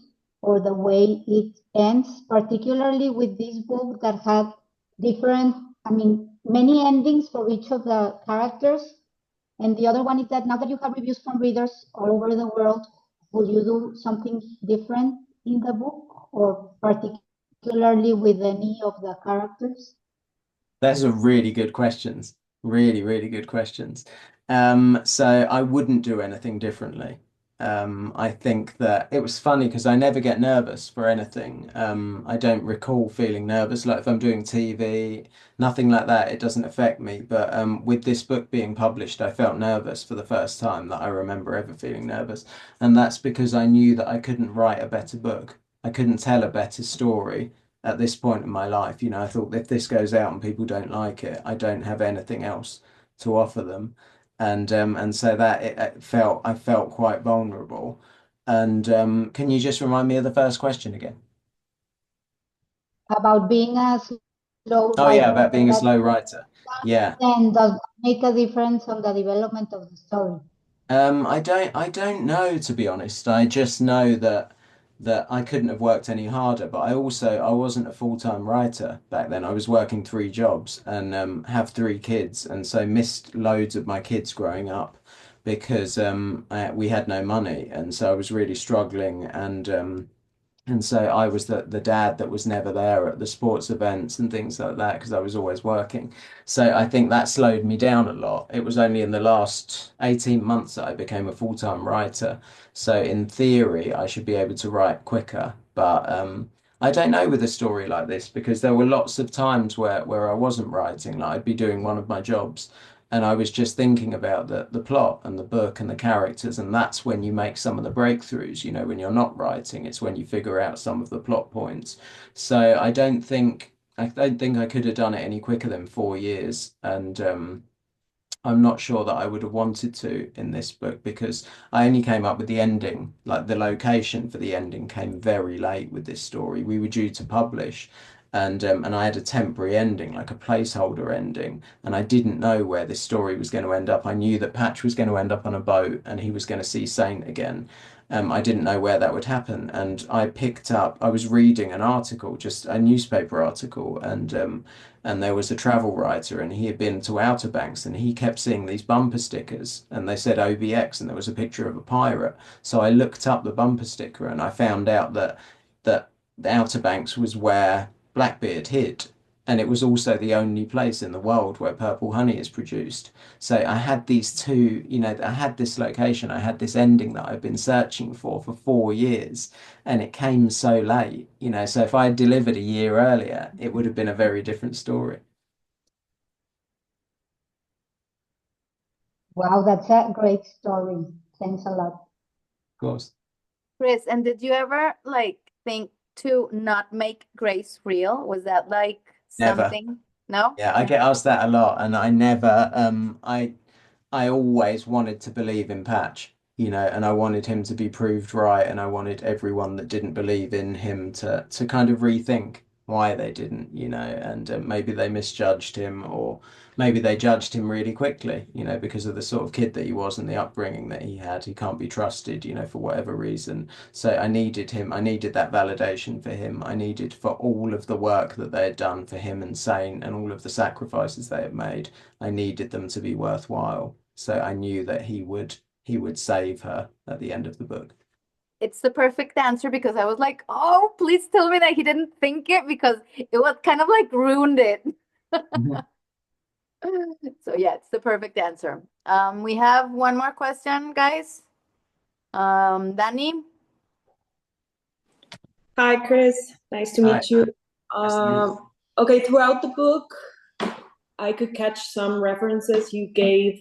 or the way it ends, particularly with this book that had different, I mean, many endings for each of the characters? And the other one is that now that you have reviews from readers all over the world, will you do something different in the book or particularly with any of the characters? Those are really good questions. Really, really good questions. So I wouldn't do anything differently. I think that it was funny because I never get nervous for anything. I don't recall feeling nervous, like if I'm doing TV, nothing like that. It doesn't affect me. But with this book being published, I felt nervous for the first time that I remember ever feeling nervous. And that's because I knew that I couldn't write a better book. I couldn't tell a better story at this point in my life. You know, I thought if this goes out and people don't like it, I don't have anything else to offer them. And so that I felt quite vulnerable. And can you just remind me of the first question again? About being a slow Oh yeah, writer, about being a that slow writer. Yeah. and does that make a difference on the development of the story? I don't know, to be honest. I just know that I couldn't have worked any harder, but I wasn't a full-time writer back then. I was working three jobs and have three kids, and so missed loads of my kids growing up because we had no money, and so I was really struggling and so I was the dad that was never there at the sports events and things like that because I was always working. So I think that slowed me down a lot. It was only in the last 18 months that I became a full-time writer. So in theory, I should be able to write quicker. But I don't know with a story like this because there were lots of times where I wasn't writing, like I'd be doing one of my jobs and I was just thinking about the plot and the book and the characters, and that's when you make some of the breakthroughs, you know, when you're not writing, it's when you figure out some of the plot points. So I don't think I could have done it any quicker than 4 years. And I'm not sure that I would have wanted to in this book because I only came up with the ending, like the location for the ending came very late with this story. We were due to publish and I had a temporary ending, like a placeholder ending, and I didn't know where this story was going to end up. I knew that Patch was going to end up on a boat and he was going to see Saint again. I didn't know where that would happen, and I was reading an article, just a newspaper article, and there was a travel writer and he had been to Outer Banks and he kept seeing these bumper stickers and they said OBX and there was a picture of a pirate. So I looked up the bumper sticker and I found out that the Outer Banks was where Blackbeard hid. And it was also the only place in the world where purple honey is produced. So I had these two, you know, I had this location, I had this ending that I've been searching for 4 years and it came so late, you know. So if I had delivered a year earlier, it would have been a very different story. Of Wow, that's a great story. Thanks a lot. course. Chris, and did you ever like think to not make Grace real? Was that like Never. something? No? Yeah, I get asked that a lot, and I never, I always wanted to believe in Patch, you know, and I wanted him to be proved right, and I wanted everyone that didn't believe in him to kind of rethink why they didn't, you know, and maybe they misjudged him, or maybe they judged him really quickly, you know, because of the sort of kid that he was and the upbringing that he had. He can't be trusted, you know, for whatever reason. So I needed him. I needed that validation for him. I needed for all of the work that they had done for him and Saint and all of the sacrifices they had made. I needed them to be worthwhile. So I knew that he would save her at the end of the book. It's the perfect answer because I was like, oh, please tell me that he didn't think it because it was kind of like ruined it. So yeah, it's the perfect answer. We have one more question, guys. Danny. Hi, Chris. Nice to Hi. meet you. Nice to meet you. Okay, throughout the book, I could catch some references you gave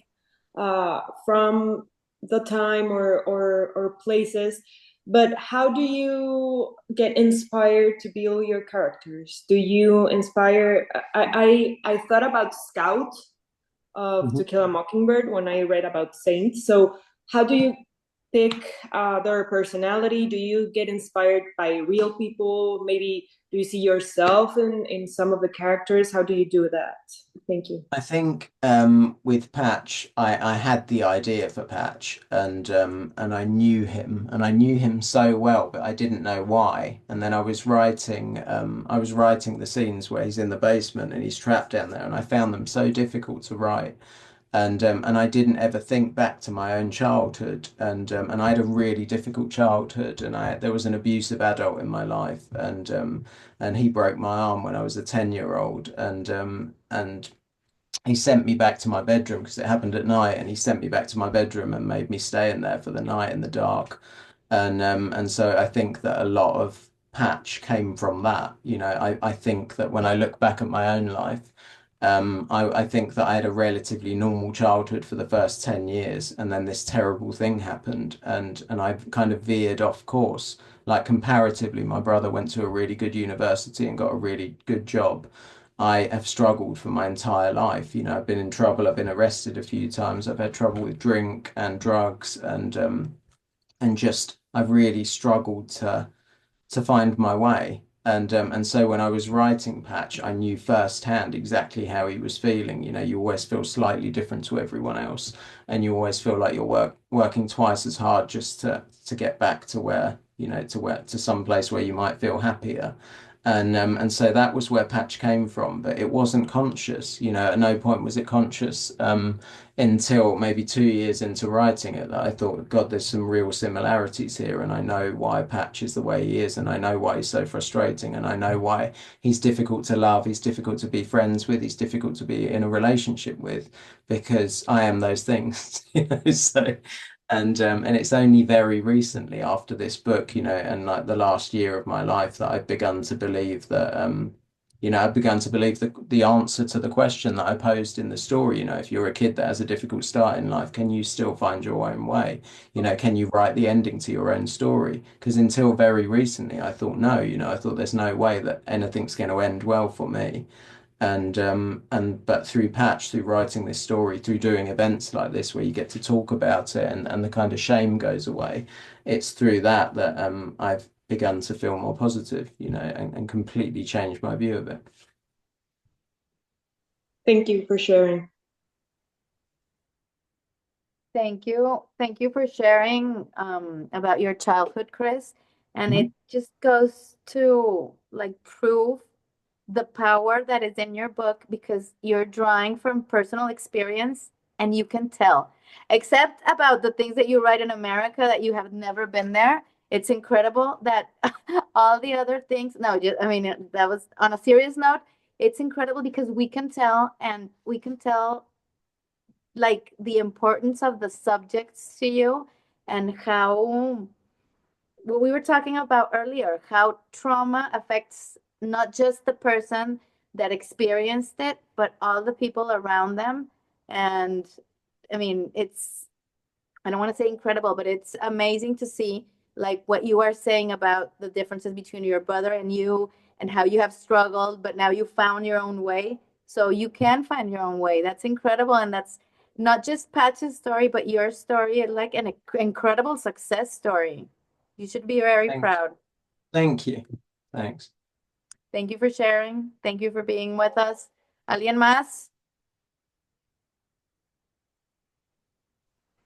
from the time or places but how do you get inspired to build your characters? Do you inspire? I thought about Scout of To Kill a Mockingbird when I read about Saints. So how do you pick their personality? Do you get inspired by real people? Maybe do you see yourself in some of the characters? How do you do that? Thank you. I think with Patch, I had the idea for Patch, and I knew him so well, but I didn't know why. And then I was writing the scenes where he's in the basement and he's trapped down there, and I found them so difficult to write. And I didn't ever think back to my own childhood, and I had a really difficult childhood, and there was an abusive adult in my life, and he broke my arm when I was a 10-year-old, and he sent me back to my bedroom because it happened at night, and he sent me back to my bedroom and made me stay in there for the night in the dark. And so I think that a lot of Patch came from that. I think that when I look back at my own life, I think that I had a relatively normal childhood for the first 10 years, and then this terrible thing happened, and I've kind of veered off course. Like comparatively, my brother went to a really good university and got a really good job. I have struggled for my entire life. I've been in trouble. I've been arrested a few times. I've had trouble with drink and drugs, and just I've really struggled to find my way. And so when I was writing Patch, I knew firsthand exactly how he was feeling. You always feel slightly different to everyone else, and you always feel like you're working twice as hard just to get back to where, to some place where you might feel happier. And so that was where Patch came from, but it wasn't conscious. At no point was it conscious. Until maybe 2 years into writing it, that I thought, God, there's some real similarities here, and I know why Patch is the way he is, and I know why he's so frustrating, and I know why he's difficult to love, he's difficult to be friends with, he's difficult to be in a relationship with, because I am those things, So, and it's only very recently after this book, and like the last year of my life, that I've begun to believe that I've begun to believe the answer to the question that I posed in the story. If you're a kid that has a difficult start in life, can you still find your own way? Can you write the ending to your own story? Because until very recently, I thought no, I thought there's no way that anything's going to end well for me. But through Patch, through writing this story, through doing events like this where you get to talk about it, and the kind of shame goes away, it's through that I've begun to feel more positive, and completely changed my view of it. Thank you for sharing. Thank you. Thank you for sharing about your childhood, Chris. And it just goes to like prove the power that is in your book, because you're drawing from personal experience and you can tell, except about the things that you write in America that you have never been there. It's incredible that all the other things, no, just, I mean, that was on a serious note. It's incredible because we can tell, and we can tell like the importance of the subjects to you, and how what we were talking about earlier, how trauma affects not just the person that experienced it, but all the people around them. And I mean, I don't want to say incredible, but it's amazing to see like what you are saying about the differences between your brother and you, and how you have struggled, but now you found your own way. So you can find your own way. That's incredible. And that's not just Patch's story, but your story, like an incredible success story. You should be very proud. Thank you. Thanks. Thank you for sharing. Thank you for being with us. ¿Alguien más?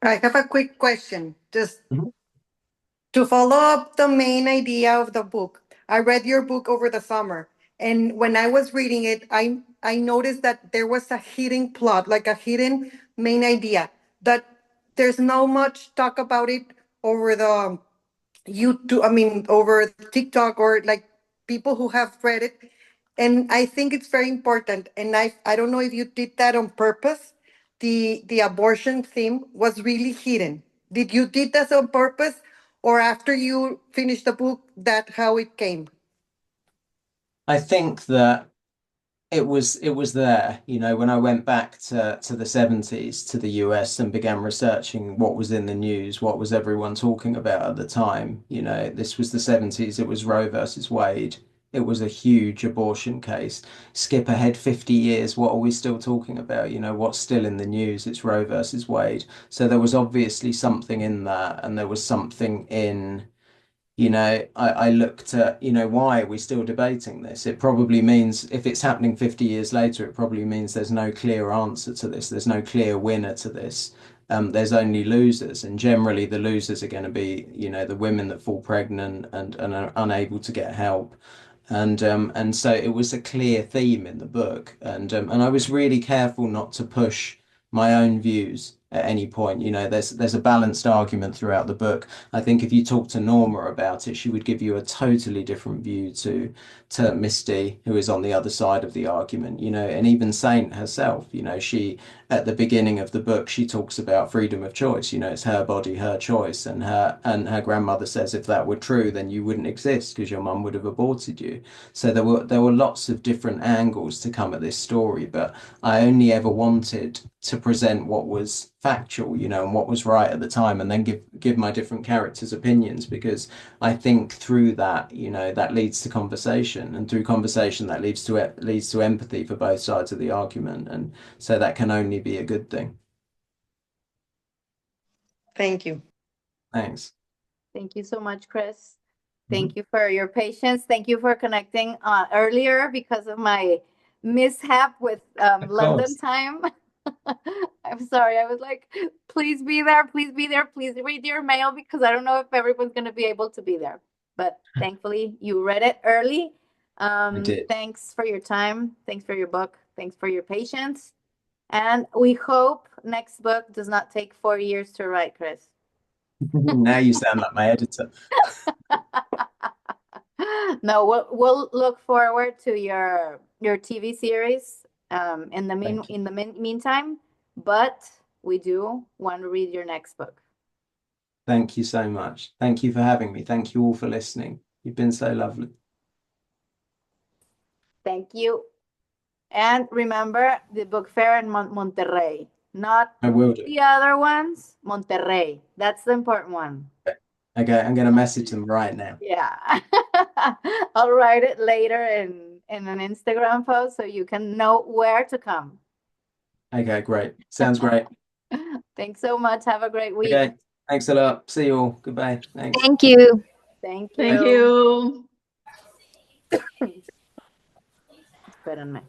I have a quick question, just Mhm. to follow up the main idea of the book. I read your book over the summer, and when I was reading it, I noticed that there was a hidden plot, like a hidden main idea, that there's no much talk about it over the YouTube, I mean, over TikTok, or like people who have read it. And I think it's very important. And I don't know if you did that on purpose. The abortion theme was really hidden. Did you did that on purpose, or after you finished the book, that how it came? I think that it was there, when I went back to the 70s to the US and began researching what was in the news, what was everyone talking about at the time. This was the 70s, it was Roe versus Wade. It was a huge abortion case. Skip ahead 50 years, what are we still talking about? What's still in the news? It's Roe versus Wade. So there was obviously something in that, and there was something in I looked at, why are we still debating this? It probably means if it's happening 50 years later, it probably means there's no clear answer to this. There's no clear winner to this. There's only losers. And generally, the losers are going to be, the women that fall pregnant and are unable to get help. And so it was a clear theme in the book. And I was really careful not to push my own views at any point. There's a balanced argument throughout the book. I think if you talk to Norma about it, she would give you a totally different view to Misty, who is on the other side of the argument, and even Saint herself, she at the beginning of the book, she talks about freedom of choice. It's her body, her choice, and her grandmother says if that were true, then you wouldn't exist because your mum would have aborted you. So there were lots of different angles to come at this story, but I only ever wanted to present what was factual, and what was right at the time, and then give my different characters opinions, because I think through that, that leads to conversation, and through conversation that leads to empathy for both sides of the argument, and so that can only be a good thing. Thank you. Thanks. Thank you so much, Chris. Thank you for your patience. Thank you for connecting earlier because of my mishap with London time. I'm sorry. I was like, please be there. Please be there. Please read your mail because I don't know if everyone's going to be able to be there. But thankfully, you read it early. I did. Thanks for your time. Thanks for your book. Thanks for your patience. And we hope next book does not take 4 years to write, Chris. Now you sound like my editor. No, we'll look forward to your TV series in the meantime, but we do want to read your next book. Thank you so much. Thank you for having me. Thank you all for listening. You've been so lovely. Thank you. And remember the book fair in Monterrey, not I will do. the other ones, Monterrey. That's the important one. Okay, I'm going to message them right now. Yeah. I'll write it later in an Instagram post so you can know where to come. Okay, great. Sounds great. Thanks so much. Have a great week. Okay, thanks a lot. See you all. Goodbye. Thanks. Thank you. Thank you. Thank you. Espérenme.